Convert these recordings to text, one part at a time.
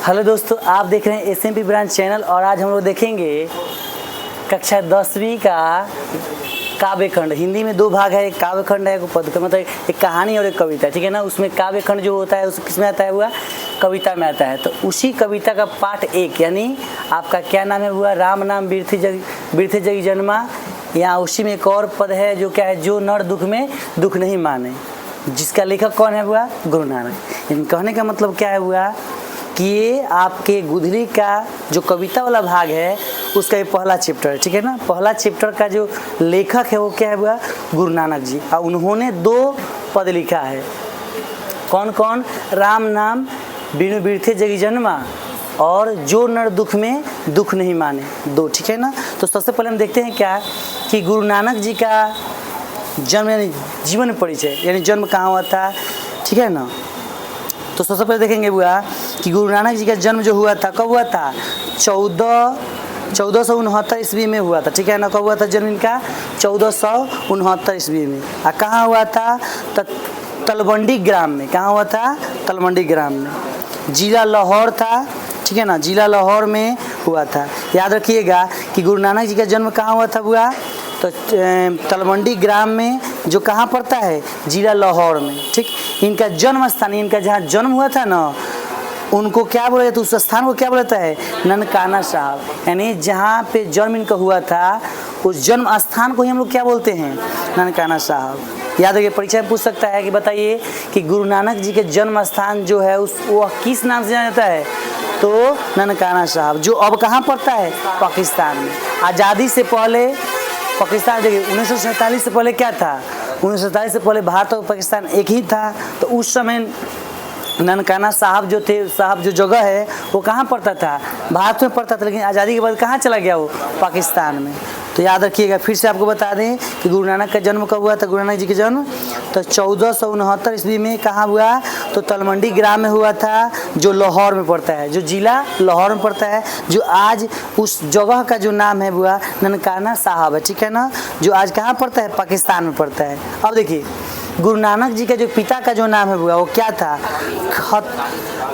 Hello दोस्तों, आप देख रहे हैं एसएमपी ब्रांच चैनल और आज हम लोग देखेंगे कक्षा 10वीं का काव्यखंड। हिंदी में दो भाग है, एक काव्यखंड है, एक पद मतलब एक कहानी और एक कविता, ठीक है ना। उसमें काव्यखंड जो होता है उस किसमें आता है हुआ, कविता में आता है। तो उसी कविता का पाठ 1 यानी आपका क्या नाम है हुआ, राम नाम बिरथे जगी जन्मा। यहाँ उसी में एक और पद है जो क्या है, जो नर दुख में दुख नहीं माने, जिसका लेखक कौन है हुआ, गुरु नानक। इन कहने का मतलब क्या है हुआ कि ये आपके गुदरी का जो कविता वाला भाग है उसका ये पहला चैप्टर है, ठीक है ना। पहला चैप्टर का जो लेखक है वो क्या है हुआ, गुरु नानक जी। और उन्होंने 2 पद लिखा है। कौन कौन, राम नाम बिनु बिरथे जगी जन्मा और जो नर दुख में दुख नहीं माने, 2, ठीक है ना। तो सबसे पहले हम देखते हैं क्या कि गुरु नानक जी का जन्म यानी जीवन परिचय यानी जन्म कहाँ हुआ था, ठीक है ना। तो सबसे पहले देखेंगे हुआ कि गुरु नानक जी का जन्म जो हुआ था कब हुआ था, 1469 ईस्वी में हुआ था, ठीक है ना। कब हुआ था जन्म इनका, 1469 ईस्वी में। और कहाँ हुआ था, तलवंडी ग्राम में। कहाँ हुआ था, तलवंडी ग्राम में। जिला लाहौर था, ठीक है ना, जिला लाहौर में हुआ था। याद रखिएगा कि गुरु नानक जी का जन्म कहाँ हुआ था हुआ, तो तलवंडी ग्राम में, जो कहाँ पड़ता है, जिला लाहौर में, ठीक। इनका जन्म स्थान, इनका जहाँ जन्म हुआ था ना, उनको क्या बोला जाता है, उस स्थान को क्या बोला जाता है, ननकाना साहब। यानी जहाँ पे जन्म इनका हुआ था उस जन्म स्थान को ही हम लोग क्या बोलते हैं, ननकाना साहब। याद रखिए, परीक्षा में पूछ सकता है कि बताइए कि गुरु नानक जी के जन्म स्थान जो है उस वो किस नाम से जाना जाता है, तो ननकाना साहब, जो अब कहाँ पड़ता है, पाकिस्तान में। आज़ादी से पहले पाकिस्तान, देखिए 1947 से पहले क्या था, 1947 से पहले भारत और पाकिस्तान एक ही था। तो उस समय ननकाना साहब जो थे, साहब जो जगह है वो कहाँ पड़ता था, भारत में पड़ता था, लेकिन आज़ादी के बाद कहाँ चला गया वो, पाकिस्तान में। तो याद रखिएगा, फिर से आपको बता दें कि गुरु नानक का जन्म कब हुआ था, गुरु नानक जी का जन्म तो 1469 ईस्वी में कहाँ हुआ, तो तलवंडी ग्राम में हुआ था, जो लाहौर में पड़ता है, जो जिला लाहौर में पड़ता है, जो आज उस जगह का जो नाम है हुआ ननकाना साहब है, ठीक है ना, जो आज कहाँ पड़ता है, पाकिस्तान में पड़ता है। अब देखिए गुरु नानक जी का जो पिता का जो नाम है हुआ वो क्या था,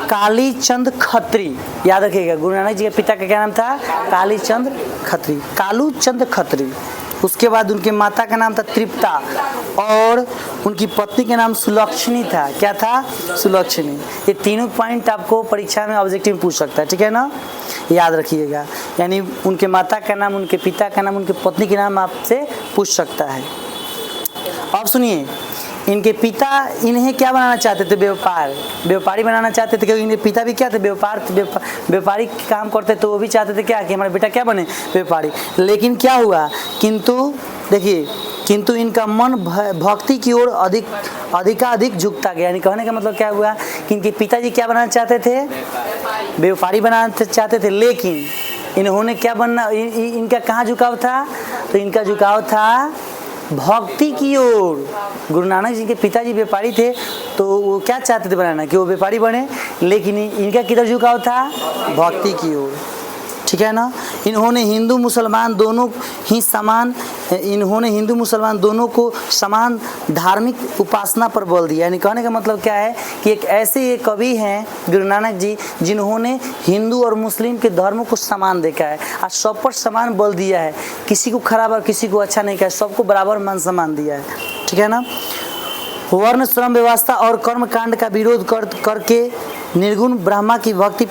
कालीचंद खत्री। याद रखिएगा, गुरु नानक जी के पिता का क्या नाम था, कालीचंद खत्री, कालूचंद खत्री। उसके बाद उनके माता का नाम था तृप्ता और उनकी पत्नी का नाम सुलक्षणी था। क्या था, सुलक्षणी। ये तीनों पॉइंट आपको परीक्षा में ऑब्जेक्टिव में पूछ सकता है, ठीक है ना, याद रखिएगा। यानी उनके माता का नाम, उनके पिता का नाम, उनके पत्नी के नाम आपसे पूछ सकता है। अब सुनिए, इनके पिता इन्हें क्या बनाना चाहते थे, व्यापारी बनाना चाहते थे, क्योंकि इनके पिता भी क्या थे, व्यापारी काम करते, तो वो भी चाहते थे क्या कि हमारा बेटा क्या बने, व्यापारी। लेकिन क्या हुआ, किंतु इनका मन भक्ति की ओर अधिक झुकता गया। यानी कहने का मतलब क्या हुआ कि इनके पिताजी क्या बनाना चाहते थे, व्यापारी बनाना चाहते थे, लेकिन इन्होंने क्या बनना, इनका कहाँ झुकाव था, तो इनका झुकाव था भक्ति की ओर। गुरु नानक जी के पिताजी व्यापारी थे, तो वो क्या चाहते थे बनाना, कि वो व्यापारी बने, लेकिन इनका किधर झुकाव था, भक्ति की ओर, ठीक है ना। इन्होंने हिंदू मुसलमान दोनों को समान धार्मिक उपासना पर बल दिया। यानी कहने का मतलब क्या है कि एक ऐसे कवि हैं गुरु नानक जी जिन्होंने हिंदू और मुस्लिम के धर्मों को समान देखा है और सब पर समान बल दिया है, किसी को खराब और किसी को अच्छा नहीं कहा, सबको बराबर मान सम्मान दिया है, ठीक है ना। वर्ण श्रम व्यवस्था और कर्म कांड का विरोध करके निर्गुण ब्रह्मा की भक्ति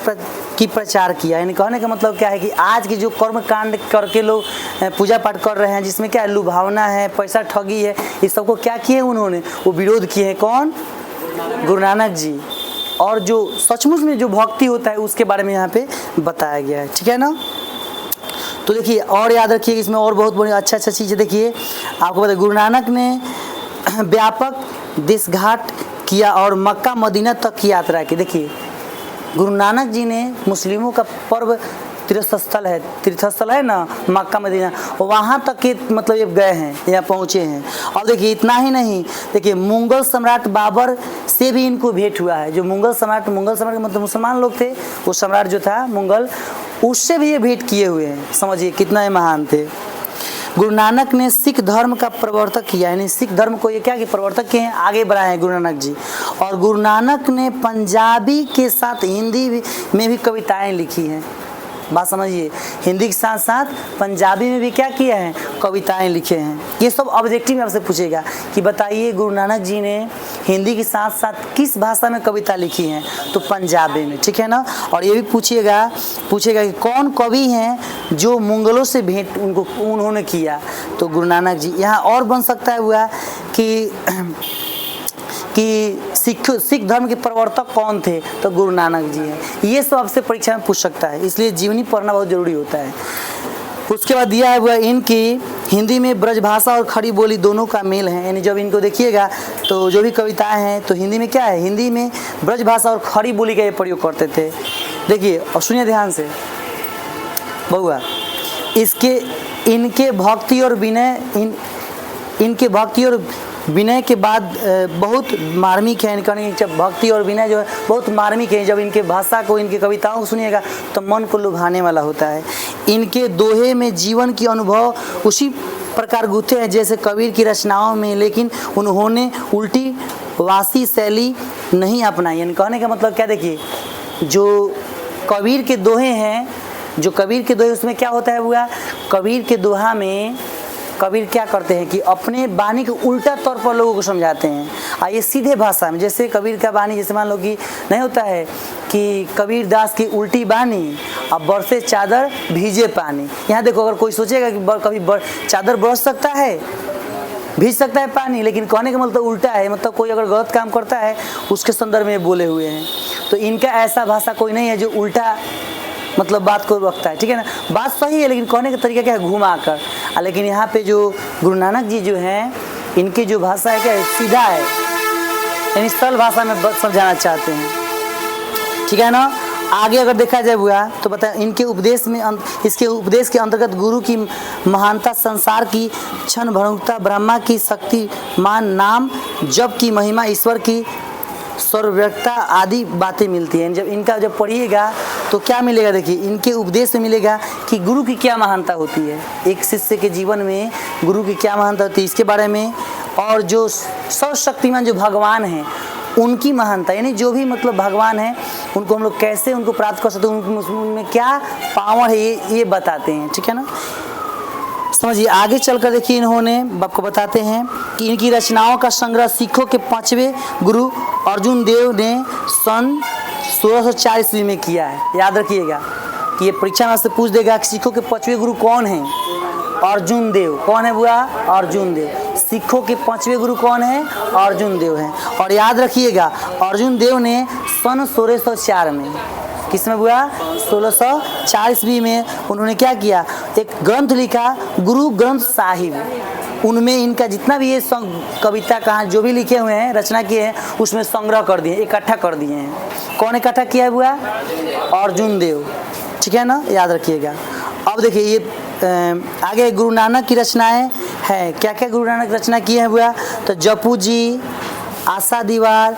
की प्रचार किया। यानी कहने का मतलब क्या है कि आज की जो कर्म कांड करके लोग पूजा पाठ कर रहे हैं, जिसमें क्या है, लुभावना है, पैसा ठगी है, इस सबको क्या किए उन्होंने, वो विरोध किए हैं। कौन, गुरु नानक जी। और जो सचमुच में जो भक्ति होता है उसके बारे में यहाँ पे बताया गया है, ठीक है ना। तो देखिए, और याद रखिए इसमें और बहुत बड़ी अच्छा चीज़ देखिए, आपको पता है गुरु नानक ने व्यापक देशघाट किया और मक्का मदीना तक की यात्रा की। देखिए गुरु नानक जी ने मुस्लिमों का पर्व तीर्थस्थल है ना, मक्का मदीना, वहाँ तक के मतलब ये गए हैं, यहाँ पहुँचे हैं। और देखिए इतना ही नहीं, देखिए मुगल सम्राट बाबर से भी इनको भेंट हुआ है। जो मुगल सम्राट मतलब मुसलमान लोग थे, वो सम्राट जो था मुगल, उससे भी ये भेंट किए हुए हैं। समझिए कितना ये महान थे। गुरु नानक ने सिख धर्म का प्रवर्तक किया, यानी सिख धर्म को ये क्या कि प्रवर्तक किए हैं, आगे बढ़ाए हैं गुरु नानक जी। और गुरु नानक ने पंजाबी के साथ हिंदी में भी कविताएं लिखी हैं। बात समझिए, हिंदी के साथ साथ पंजाबी में भी क्या किया है, कविताएं लिखे हैं। ये सब ऑब्जेक्टिव में आपसे पूछेगा कि बताइए गुरु नानक जी ने हिंदी के साथ साथ किस भाषा में कविता लिखी हैं, तो पंजाबी में, ठीक है ना। और ये भी पूछेगा कि कौन कवि हैं जो मुगलों से भेंट उन्होंने किया, तो गुरु नानक जी। यहाँ और बन सकता है हुआ कि सिख धर्म के प्रवर्तक कौन थे, तो गुरु नानक जी हैं। ये सब आपसे परीक्षा में पूछ सकता है, इसलिए जीवनी पढ़ना बहुत जरूरी होता है। उसके बाद दिया है वह इनकी हिंदी में ब्रजभाषा और खड़ी बोली दोनों का मेल है, यानी जब इनको देखिएगा तो जो भी कविताएं हैं तो हिंदी में क्या है, हिंदी में ब्रजभाषा और खड़ी बोली का ये प्रयोग करते थे। देखिए और सुनिए ध्यान से बहुआ, इनके भक्ति और विनय के बाद बहुत मार्मिक है। जब भक्ति और विनय जो है बहुत मार्मिक है, जब इनके भाषा को, इनकी कविताओं को सुनिएगा तो मन को लुभाने वाला होता है। इनके दोहे में जीवन की अनुभव उसी प्रकार गूंथे हैं जैसे कबीर की रचनाओं में, लेकिन उन्होंने उल्टी वासी शैली नहीं अपनाई। यानी कहने का मतलब क्या, देखिए जो कबीर के दोहे हैं, उसमें क्या होता है हुआ, कबीर के दोहा में कबीर क्या करते हैं कि अपने बानी के उल्टा तौर पर लोगों को समझाते हैं। ये सीधे भाषा में, जैसे कबीर का बानी, जैसे मान लो कि नहीं होता है कि कबीर दास की उल्टी बानी, अब बरसे चादर भीजे पानी। यहाँ देखो, अगर कोई सोचेगा कि कभी चादर बरस सकता है, भीज सकता है पानी, लेकिन कहने का मतलब उल्टा है, मतलब कोई अगर गलत काम करता है उसके संदर्भ में बोले हुए हैं। तो इनका ऐसा भाषा कोई नहीं है जो उल्टा मतलब बात को रखता है, ठीक है ना। बात सही है लेकिन कहने का तरीका क्या है, घुमा कर। लेकिन यहाँ पे जो गुरु नानक जी जो हैं, इनकी जो भाषा है क्या है, सीधा है, यानी सरल भाषा में समझाना चाहते हैं, ठीक है ना। आगे अगर देखा जाए हुआ तो बता, इनके उपदेश में, इसके उपदेश के अंतर्गत गुरु की महानता, संसार की क्षण भंगुरता, ब्रह्मा की शक्ति, मान नाम जप की महिमा, ईश्वर की सर्वव्यापकता आदि बातें मिलती हैं। जब इनका जब पढ़िएगा तो क्या मिलेगा, देखिए इनके उपदेश में मिलेगा कि गुरु की क्या महानता होती है, एक शिष्य के जीवन में गुरु की क्या महानता होती है इसके बारे में, और जो सर्वशक्तिमान जो भगवान हैं उनकी महानता, यानी जो भी मतलब भगवान है उनको हम लोग कैसे उनको प्राप्त कर सकते हैं, उनमें क्या पावर है, ये बताते हैं, ठीक है ना। समझिए आगे चलकर देखिए, इन्होंने आपको बताते हैं कि इनकी रचनाओं का संग्रह सिखों के 5वें गुरु अर्जुन देव ने सन 1604 ईस्वी में किया है। याद रखिएगा कि ये परीक्षा में से पूछ देगा कि सिखों के 5वें गुरु कौन हैं, अर्जुन देव। कौन है बुआ, अर्जुन देव। सिखों के 5वें गुरु कौन है, अर्जुन देव हैं। और याद रखिएगा अर्जुन देव ने सन 1604 में, किसमें बुआ, 1604 ईस्वी में उन्होंने क्या किया, एक ग्रंथ लिखा, गुरु ग्रंथ साहिब। उनमें इनका जितना भी ये कविता कहाँ जो भी लिखे हुए हैं, रचना किए हैं, उसमें संग्रह कर दिए, इकट्ठा कर दिए हैं। कौन इकट्ठा किया है बुआ, अर्जुन देव, ठीक है ना, याद रखिएगा। अब देखिए ये आगे गुरु नानक की रचनाएं हैं, क्या क्या गुरु नानक रचना किए हैं बुआ, तो जपू जी, आशा दीवार,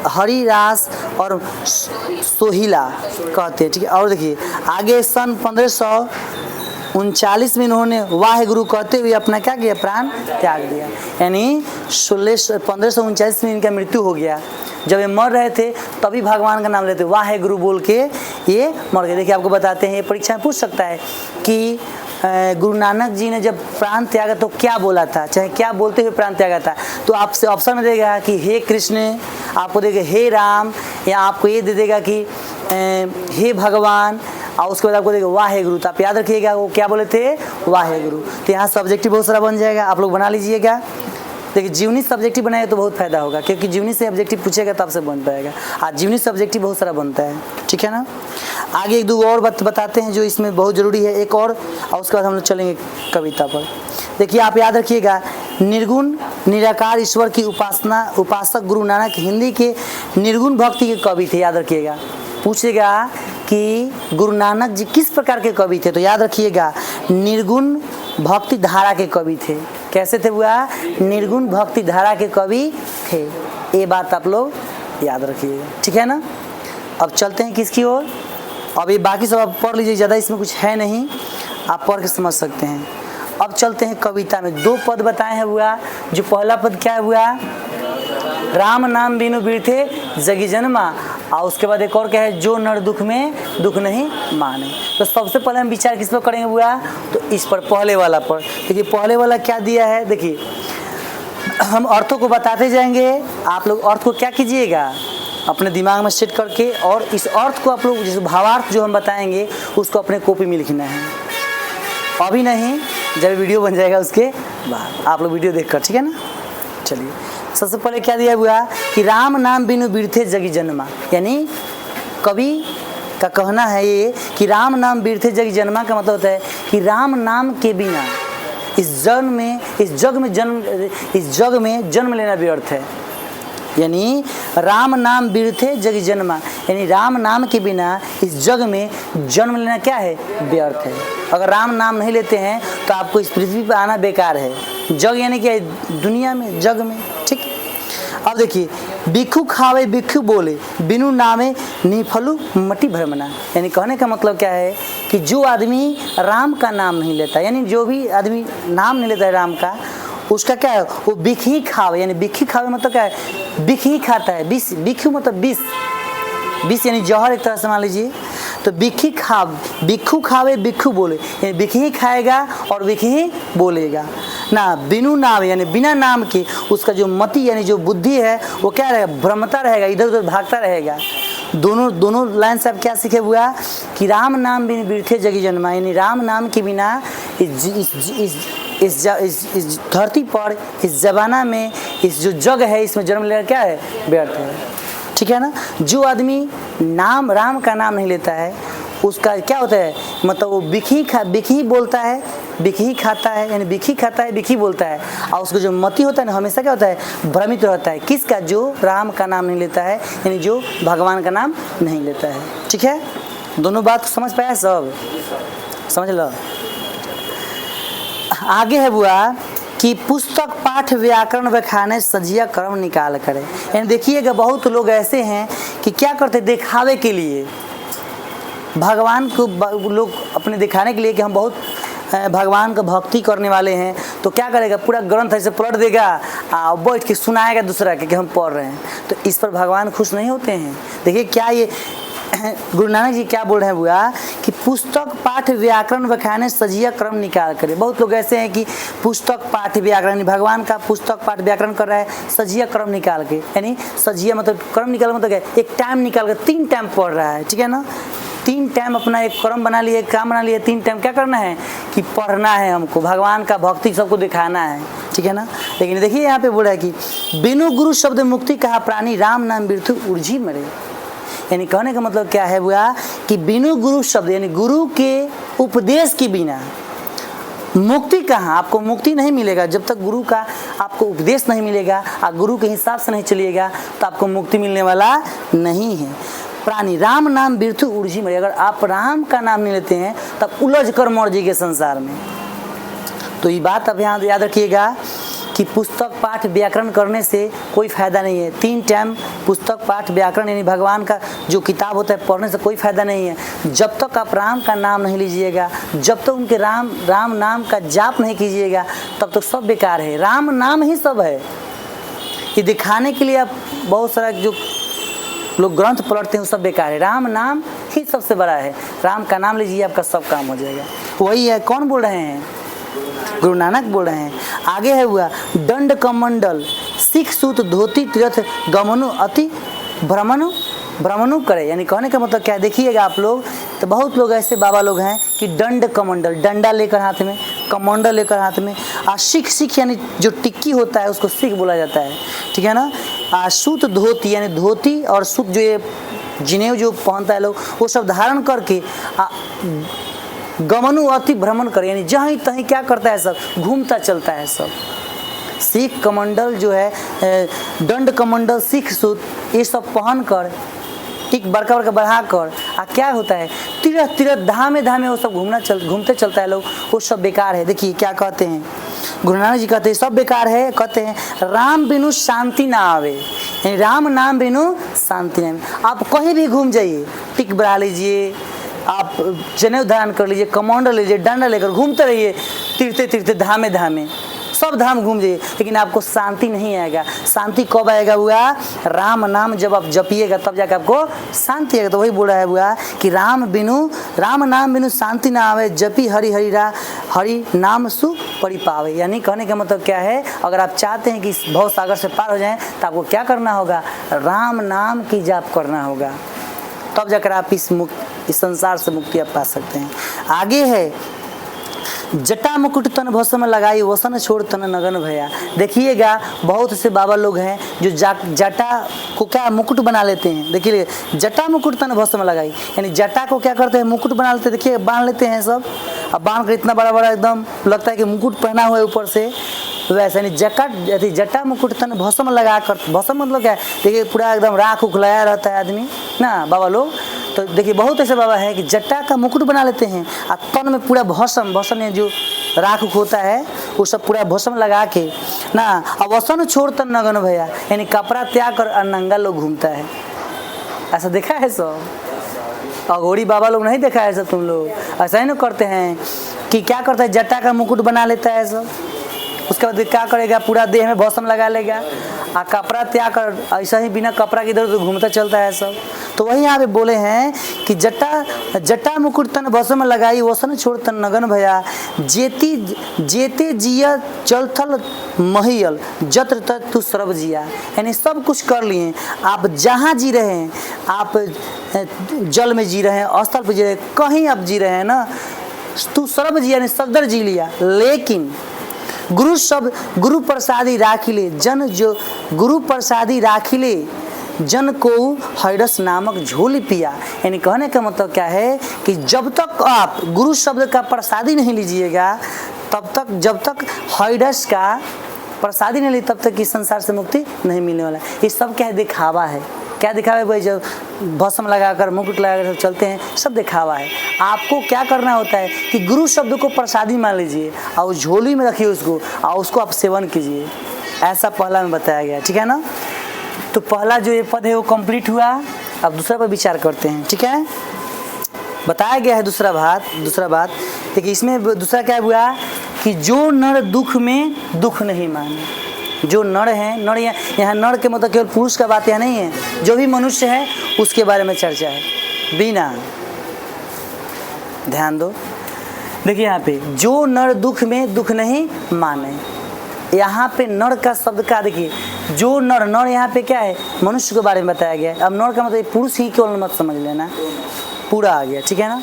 हरिरास और सोहिला कहते हैं, ठीक है। और देखिए आगे सन 1539 में इन्होंने वाहे गुरु कहते हुए अपना क्या किया, प्राण त्याग दिया। यानी 1539 में इनका मृत्यु हो गया। जब ये मर रहे थे तभी भगवान का नाम लेते वाहे गुरु बोल के ये मर गए। देखिए आपको बताते हैं, ये परीक्षा में पूछ सकता है कि गुरु नानक जी ने जब प्राण त्यागा तो क्या बोला था, चाहे क्या बोलते हुए प्राण त्यागा था, तो आपसे ऑप्शन में देगा कि हे कृष्ण, आपको देगा हे राम, या आपको ये दे देगा कि हे भगवान, और उसके बाद आपको देगा वाहे गुरु। तो आप याद रखिएगा वो क्या बोले थे, वाहे गुरु। तो यहाँ सब्जेक्टिव बहुत सारा बन जाएगा, आप लोग बना लीजिएगा। देखिए जीवनी सब्जेक्टिव बनाएगा तो बहुत फायदा होगा, क्योंकि जीवनी से ऑब्जेक्टिव पूछेगा तब से बन पाएगा। आज जीवनी सब्जेक्टिव बहुत सारा बनता है, ठीक है ना। आगे एक दो और बात बताते हैं जो इसमें बहुत ज़रूरी है, एक और उसके बाद हम लोग चलेंगे कविता पर। देखिए आप याद रखिएगा, निर्गुण निराकार ईश्वर की उपासक गुरु नानक हिंदी के निर्गुण भक्ति के कवि थे। याद रखिएगा, पूछेगा कि गुरु नानक जी किस प्रकार के कवि थे, तो याद रखिएगा निर्गुण भक्ति धारा के कवि थे। कैसे थे बुआ, निर्गुण भक्ति धारा के कवि थे। ये बात आप लोग याद रखिएगा, ठीक है ना। अब चलते हैं किसकी ओर, अब ये बाकी सब आप पढ़ लीजिए, ज़्यादा इसमें कुछ है नहीं, आप पढ़ के समझ सकते हैं। अब चलते हैं कविता में। 2 पद बताए हैं हुआ। जो पहला पद क्या हुआ, राम नाम बिनु बिरथे जगी जन्मा, और उसके बाद एक और क्या है, जो नर दुख में दुख नहीं माने। तो सबसे पहले हम विचार किस पर करेंगे हुआ, तो इस पर, पहले वाला पर। देखिए पहले वाला क्या दिया है, देखिए हम अर्थों को बताते जाएंगे, आप लोग अर्थ को क्या कीजिएगा, अपने दिमाग में सेट करके, और इस अर्थ को आप लोग जैसे भावार्थ जो हम बताएंगे उसको अपने कॉपी में लिखना है। अभी नहीं, जब वीडियो बन जाएगा उसके बाद आप लोग वीडियो देखकर, ठीक है ना। चलिए सबसे पहले क्या दिया हुआ कि राम नाम बिनु बिरथे जगी जन्मा, यानी कवि का कहना है ये कि राम नाम बिरथे जगी जन्मा का मतलब होता है कि राम नाम के बिना इस जग में जन्म लेना व्यर्थ है। यानी राम नाम बिरथे जगी जन्मा, यानी राम नाम के बिना इस जग में जन्म लेना क्या है, व्यर्थ है। अगर राम नाम नहीं लेते हैं तो आपको इस पृथ्वी पर आना बेकार है। जग यानी क्या है, दुनिया में, जग में, ठीक। अब देखिए, भिक्षु खावे भिक्षु बोले बिनु नामे निफलु मटी भरमना, यानी कहने का मतलब क्या है कि जो आदमी राम का नाम नहीं लेता, यानी जो भी आदमी नाम नहीं लेता है राम का, उसका क्या है, वो बिख ही खावे। यानी बिख ही खावे मतलब क्या है, बिख ही खाता है। विष, भिक्षु मतलब विष यानी जहर एक तरह से मान लीजिए। तो भिक्षु खावे भिक्षु बोले, यानी बिख ही खाएगा और बिख ही बोलेगा ना। बिनु नाम यानी बिना नाम के उसका जो मति यानी जो बुद्धि है वो क्या रहेगा, भ्रमता रहेगा, इधर उधर भागता रहेगा। दोनों लाइन से आप क्या सीखे हुआ कि राम नाम बिन बिरथे जगी जन्मा, यानी राम नाम के बिना इस धरती पर, इस जमाना में, इस जो जग है इसमें जन्म लेना क्या है, व्यर्थ है, ठीक है ना। जो आदमी राम का नाम नहीं लेता है उसका क्या होता है, मतलब वो बिखी बोलता है, बिखी खाता है, यानी बिखी खाता है, बिखी बोलता है, और उसको जो मति होता है ना हमेशा क्या होता है, भ्रमित रहता है। किसका, जो राम का नाम नहीं लेता है, यानी जो भगवान का नाम नहीं लेता है, ठीक है। दोनों बात समझ पाया, सब समझ लो। आगे है बुआ कि पुस्तक पाठ व्याकरण व्याख्याने सजिया कर्म निकाल करे, यानी देखिएगा बहुत लोग ऐसे हैं कि क्या करते, दिखावे के लिए, भगवान को लोग अपने दिखाने के लिए कि हम बहुत भगवान का भक्ति करने वाले हैं, तो क्या करेगा, पूरा ग्रंथ ऐसे पलट देगा और बैठ के सुनाएगा दूसरा के कि हम पढ़ रहे हैं। तो इस पर भगवान खुश नहीं होते हैं। देखिए क्या ये गुरु नानक जी क्या बोल रहे हैं बुआ कि पुस्तक पाठ व्याकरण व्याख्याने सजिया क्रम निकाल करे। बहुत लोग ऐसे हैं कि पुस्तक पाठ व्याकरण, भगवान का पुस्तक पाठ व्याकरण कर रहा है सजिया क्रम निकाल के, यानी सजिया मतलब क्रम निकाल मतलब क्या, एक टाइम निकाल कर 3 टाइम पढ़ रहा है, ठीक है ना। 3 टाइम अपना एक क्रम बना लिए, एक काम बना लिए, 3 टाइम क्या करना है कि पढ़ना है, हमको भगवान का भक्ति सबको दिखाना है, ठीक है ना। लेकिन देखिए यहाँ पे बोल रहा है कि बिनु गुरु शब्द मुक्ति कहा प्राणी राम नाम बिरथु उर्जी मरे, यानी कहने का मतलब क्या है हुआ कि बिनु गुरु शब्द यानी गुरु के उपदेश के बिना मुक्ति कहाँ, आपको मुक्ति नहीं मिलेगा। जब तक गुरु का आपको उपदेश नहीं मिलेगा, आप गुरु के हिसाब से नहीं चलिएगा तो आपको मुक्ति मिलने वाला नहीं है। प्राणी राम नाम बिरथु उर्जी मरे, अगर आप राम का नाम नहीं लेते हैं तब उलझ कर मर जाइए संसार में। तो ये बात आप यहाँ याद रखिएगा कि पुस्तक पाठ व्याकरण करने से कोई फायदा नहीं है। 3 टाइम पुस्तक पाठ व्याकरण यानी भगवान का जो किताब होता है पढ़ने से कोई फायदा नहीं है। जब तक आप राम का नाम नहीं लीजिएगा, जब तक उनके राम नाम का जाप नहीं कीजिएगा, तब तक सब बेकार है। राम नाम ही सब है। ये दिखाने के लिए आप बहुत सारा जो लोग ग्रंथ पढ़ते हैं वो सब बेकार है। राम नाम ही सबसे बड़ा है। राम का नाम लीजिए, आपका सब काम हो जाएगा। वही है, कौन बोल रहे हैं, गुरु नानक बोल रहे हैं। आगे है हुआ दंड कमंडल सिख सूत धोती तीर्थ गमनु अति भ्रमणु करे, यानी कहने का मतलब क्या है, देखिएगा आप लोग तो बहुत लोग ऐसे बाबा लोग हैं कि दंड कमंडल, डंडा लेकर हाथ में, कमंडल लेकर हाथ में, सिख यानी जो टिक्की होता है उसको सिख बोला जाता है, ठीक है ना। सूत धोती यानी धोती और सूत जो ये जिनेव जो पहनता है लोग वो सब धारण करके गमनु अति भ्रमण करे, यानी जहाँ तहीं क्या करता है सब घूमता चलता है सब। सिख कमंडल जो है, दंड कमंडल सिख सूत ये सब पहन कर ठीक बड़का बड़का बढ़ा कर क्या होता है, तीर्थ धामे वो सब घूमते चलता है लोग, वो सब बेकार है। देखिए क्या कहते हैं गुरु नानक जी, कहते हैं सब बेकार है। कहते हैं राम बिनु शांति ना आवे, यानी राम नाम बिनु शांति नहीं। आप कहीं भी घूम जाइए, टिक बढ़ा लीजिए, आप जनेऊ धारण कर लीजिए, कमंडल लीजिए, डंडा लेकर घूमते रहिए, तीर्थे तीर्थे धामे धामे, सब धाम घूम जाइए, लेकिन आपको शांति नहीं आएगा। शांति कब आएगा हुआ? राम नाम जब आप जपिएगा तब जाकर आपको शांति आएगा। तो वही बोल रहा है हुआ कि राम नाम बिनु शांति ना आवे, जपी हरि हरि नाम सुख परि पावे। यानी कहने का मतलब क्या है, अगर आप चाहते हैं कि इस भव सागर से पार हो जाएं तो आपको क्या करना होगा? राम नाम की जाप करना होगा, तब जाकर आप इस संसार से मुक्ति आप पा सकते हैं। आगे है, जटा मुकुट तन भस्म लगाई, वसन छोड़ तन नगन भया। देखिएगा बहुत से बाबा लोग हैं जो जटा को क्या मुकुट बना लेते हैं। देखिए जटा मुकुट तन भस्म लगाई, यानी जटा को क्या करते हैं? मुकुट बना लेते हैं। देखिए बांध लेते हैं सब, अब बांध कर इतना बड़ा बड़ा एकदम लगता है कि मुकुट पहना हुआ है ऊपर से, वैसे नहीं जटा मुकुट तन भस्म लगा कर, भस्म मतलब क्या है? देखिए पूरा एकदम राख उखलाया रहता है आदमी ना बाबा लोग। तो देखिए बहुत ऐसे बाबा है कि जटा का मुकुट बना लेते हैं और तन में पूरा भस्म जो राख होता है वो सब पूरा भस्म लगा के ना, अब वसन छोड़ तन नगन भैया, यानी कपड़ा त्याग कर नंगा लोग घूमता है। ऐसा देखा है सब? अघोरी बाबा लोग नहीं देखा है सब? तुम लोग ऐसा ही ना करते हैं कि क्या करता है, जटा का मुकुट बना लेता है सब, उसके बाद क्या करेगा? पूरा देह में भस्म लगा लेगा और कपड़ा त्याग कर ऐसा ही बिना कपड़ा के इधर उधर घूमता चलता है सब। तो वही यहाँ पे बोले हैं कि जटा मुकुट तन भस्म लगाई, वसन छोड़ तन नगन भया, जेते जिया जल थल महियल, जत्र तत्तु सर्व जिया। यानी सब कुछ कर लिए आप, जहाँ जी रहे हैं आप, जल में जी रहे हैं, स्थल पर जी रहे हैं, कहीं आप जी रहे हैं ना, तू सर्व जिया, यानी सदर जी लिया। लेकिन गुरु प्रसादी राखिले जन, जो गुरु प्रसादी राखिले जन को हरस नामक झोली पिया। यानी कहने का मतलब क्या है कि जब तक आप गुरु शब्द का प्रसादी नहीं लीजिएगा, तब तक, जब तक हरस का प्रसादी नहीं ली तब तक इस संसार से मुक्ति नहीं मिलने वाला। ये सब क्या है? दिखावा है। क्या दिखावा है भाई? जब भस्म लगाकर मुकुट लगाकर सब चलते हैं, सब दिखावा है। आपको क्या करना होता है कि गुरु शब्द को प्रसादी मान लीजिए और झोली में रखिए उसको, और उसको आप सेवन कीजिए। ऐसा पहला में बताया गया, ठीक है ना? तो पहला जो ये पद है वो कंप्लीट हुआ। अब दूसरा पर विचार करते हैं, ठीक है? बताया गया है दूसरा बात देखिए, इसमें दूसरा क्या हुआ कि जो नर दुख में दुख नहीं माने। जो नर है, नर यहाँ नर के मतलब केवल पुरुष का बात यहाँ नहीं है, जो भी मनुष्य है उसके बारे में चर्चा है। बिना ध्यान दो, देखिए यहाँ पे जो नर दुख में दुख नहीं माने, यहाँ पे नर का शब्द का देखिए, जो नर यहाँ पे क्या है? मनुष्य के बारे में बताया गया है। अब नर का मतलब पुरुष ही केवल मत समझ लेना, पूरा आ गया, ठीक है ना?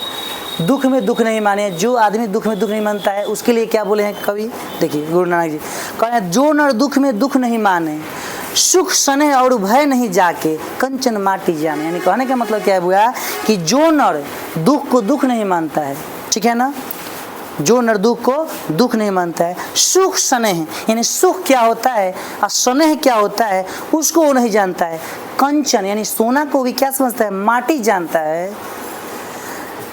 दुख में दुख नहीं माने, जो आदमी दुख में दुख नहीं मानता है उसके लिए क्या बोले हैं कवि? देखिए गुरु नानक जी कह रहे हैं, जो नर दुख में दुख नहीं माने, सुख सने और भय नहीं जाके, कंचन माटी जाने। यानी कहने का मतलब क्या हुआ कि जो नर दुख को दुख नहीं मानता है, ठीक है ना? जो नर दुख को दुख नहीं मानता है, सुख स्नेह, यानी सुख क्या होता है और स्नेह क्या होता है उसको वो नहीं जानता है। कंचन यानी सोना को भी क्या समझता है? माटी जानता है।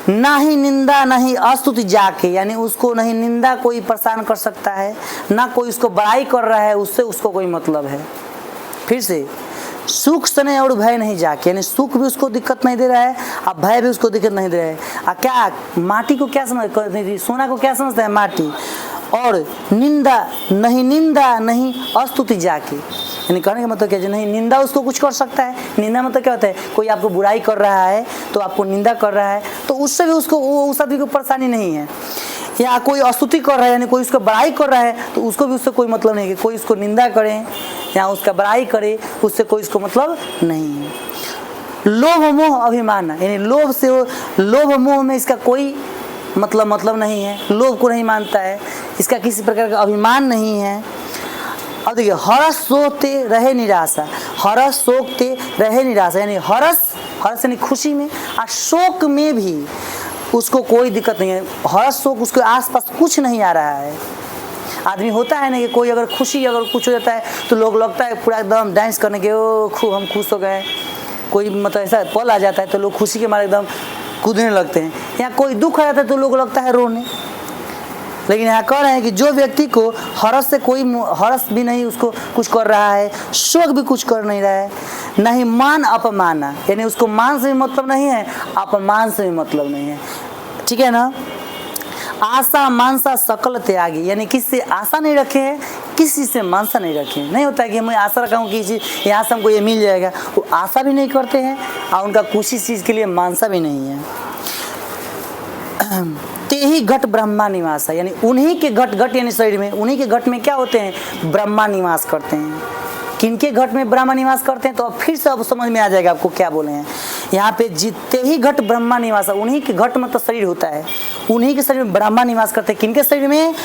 ना ही निंदा ना ही अस्तुति जाके, यानी उसको नहीं निंदा कोई परेशान कर सकता है, ना कोई उसको बड़ाई कर रहा है, उससे उसको कोई मतलब है। फिर से सुख स्नेह और भय नहीं जाके, यानी सुख भी उसको दिक्कत नहीं दे रहा है और भय भी उसको दिक्कत नहीं दे रहा है। क्या माटी को क्या समझ, सोना को क्या समझता है? माटी। और निंदा नहीं अस्तुति जाके, यानी कहने का मतलब क्या है? नहीं निंदा उसको कुछ कर सकता है। निंदा मतलब क्या होता है? कोई आपको बुराई कर रहा है तो आपको निंदा कर रहा है तो उससे भी उसको उस आदमी को परेशानी नहीं है। या कोई अस्तुति कर रहा है यानी कोई उसको बड़ाई कर रहा है तो उसको भी उससे कोई मतलब नहीं है। कोई उसको निंदा करे या उसका बड़ाई करे उससे कोई उसको मतलब नहीं है। लोभ मोह अभिमान, यानी लोभ मोह में इसका कोई मतलब नहीं है। लोभ को नहीं मानता है, इसका किसी प्रकार का अभिमान नहीं है। अब देखिए हर्ष सोते रहे निराशा, हर्ष सोते रहे निराशा, यानी हर्ष यानी खुशी में और शोक में भी उसको कोई दिक्कत नहीं है। हर्ष शोक उसके आसपास कुछ नहीं आ रहा है। आदमी होता है ना कि कोई अगर खुशी अगर कुछ हो जाता है तो लोग लगता है पूरा एकदम डांस करने के, ओ खूब हम खुश हो गए। कोई मतलब ऐसा पल आ जाता है तो लोग खुशी के मारे एकदम कूदने लगते हैं। या कोई दुख आ जाता है तो लोग लगता है रोने। लेकिन यहाँ कह रहे हैं कि जो व्यक्ति को हर्ष से कोई हर्ष भी नहीं उसको कुछ कर रहा है, शोक भी कुछ कर नहीं रहा है, नहीं मान अपमान, यानी उसको मान से भी मतलब नहीं है, अपमान से भी मतलब नहीं है, ठीक है ना। आशा मानसा सकल त्यागी, यानी किससे आशा नहीं रखे हैं, किसी से मानसा नहीं रखे। नहीं होता है कि मैं आशा रखा हूँ कि यहाँ से हमको ये मिल जाएगा, वो आशा भी नहीं करते हैं और उनका किसी चीज़ के लिए मानसा भी नहीं है। ते ही घट ब्रह्मा निवास है, यानी उन्हीं के घट, घट यानी शरीर में, उन्हीं के घट में क्या होते हैं, ब्रह्मा निवास करते हैं। किनके घट में ब्रह्मा निवास करते हैं, तो अब फिर से अब समझ में आ जाएगा आपको क्या बोले हैं यहाँ पे। जितने ही घट ब्रह्मा निवास है, उन्हीं के घट में तो शरीर होता है, उन्हीं के शरीर में ब्रह्मा निवास करते हैं। किनके शरीर में,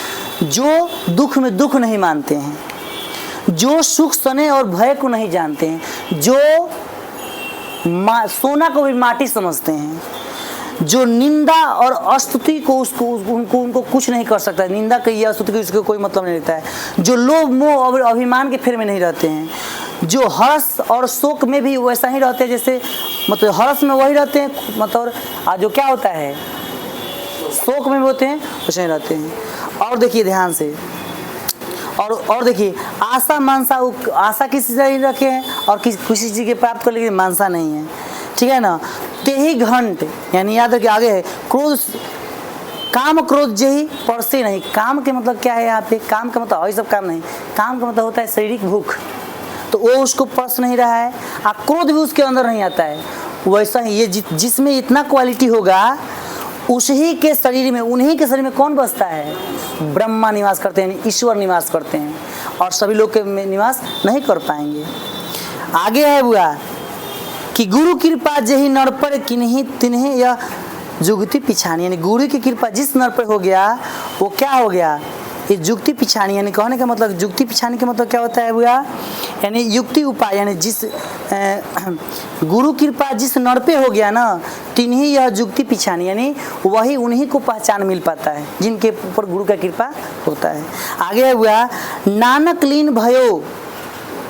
जो दुख में दुख नहीं मानते हैं, जो सुख सने और भय को नहीं जानते हैं, जो सोना को भी माटी समझते हैं, जो निंदा और अस्तुति को उनको कुछ नहीं कर सकता है, निंदा की या स्तुति की उसको कोई मतलब नहीं रहता है, जो लोभ मोह और अभिमान के फेर में नहीं रहते हैं, जो हर्ष और शोक में भी वैसा ही रहते हैं, जैसे मतलब हर्ष में वही रहते हैं, मतलब जो क्या होता है शोक में भी होते हैं वैसे ही रहते हैं। और देखिए ध्यान से, और देखिए आशा मानसा, आशा किसी से ही रखे हैं और किसी चीज़ के प्राप्त कर, लेकिन मानसा नहीं है, ठीक है ना। ते ही घंट, यानी याद रखिए आगे है क्रोध, काम क्रोध जेहि परसे नहीं। काम के मतलब क्या है यहाँ पे, काम का मतलब वही सब काम नहीं, काम का मतलब होता है शारीरिक भूख, तो वो उसको परस नहीं रहा है, और क्रोध भी उसके अंदर नहीं आता है। वैसा ही ये जिसमें इतना क्वालिटी होगा, उसी के शरीर में, उन्हीं के शरीर में कौन बसता है, ब्रह्मा निवास करते हैं, ईश्वर निवास करते हैं, और सभी लोग के निवास नहीं कर पाएंगे। आगे है बुआ कि गुरु कृपा जेहि नर पर किन्हीं तिन्हीं यह जुगति पिछानी, यानी गुरु की कृपा जिस नर पर हो गया वो क्या हो गया, ये जुगति पिछानी। यानी कहने का मतलब जुगति पिछानी का मतलब क्या होता है बुआ, यानी युक्ति उपाय, यानी जिस गुरु कृपा जिस नर पे हो गया ना, तिन्हीं यह जुगति पिछानी, यानी वही उन्हीं को पहचान मिल पाता है जिनके ऊपर गुरु का कृपा होता है। आगे है बुआ, नानक लीन भयो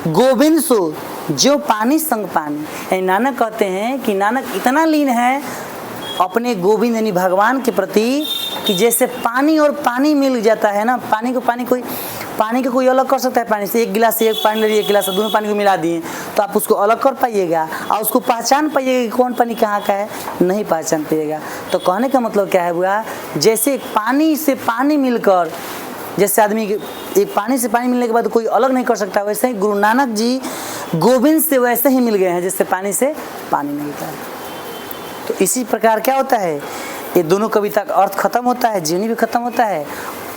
गोविंद सो जो पानी संग पानी, यानी नानक कहते हैं कि नानक इतना लीन है अपने गोविंद यानी भगवान के प्रति कि जैसे पानी और पानी मिल जाता है ना, पानी को कोई अलग कर सकता है पानी से, एक गिलास से एक पानी ले लिए, एक गिलास से दोनों पानी को मिला दिए तो आप उसको अलग कर पाइएगा और उसको पहचान पाइएगा कि कौन पानी कहाँ का है, नहीं पहचान पाइएगा। तो कहने का मतलब क्या है बुआ, जैसे पानी से पानी मिलकर, जैसे आदमी एक पानी से पानी मिलने के बाद कोई अलग नहीं कर सकता, वैसे ही गुरु नानक जी गोविंद से वैसे ही मिल गए हैं जैसे पानी से पानी मिलता है। तो इसी प्रकार क्या होता है, ये दोनों कविता का अर्थ खत्म होता है, जीवनी भी खत्म होता है,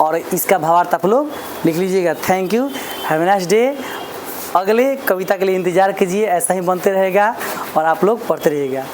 और इसका भावार्थ आप लोग लिख लीजिएगा। Thank you, have a nice day. अगले कविता के लिए इंतजार कीजिए, ऐसा ही बनते रहेगा और आप लोग पढ़ते रहिएगा।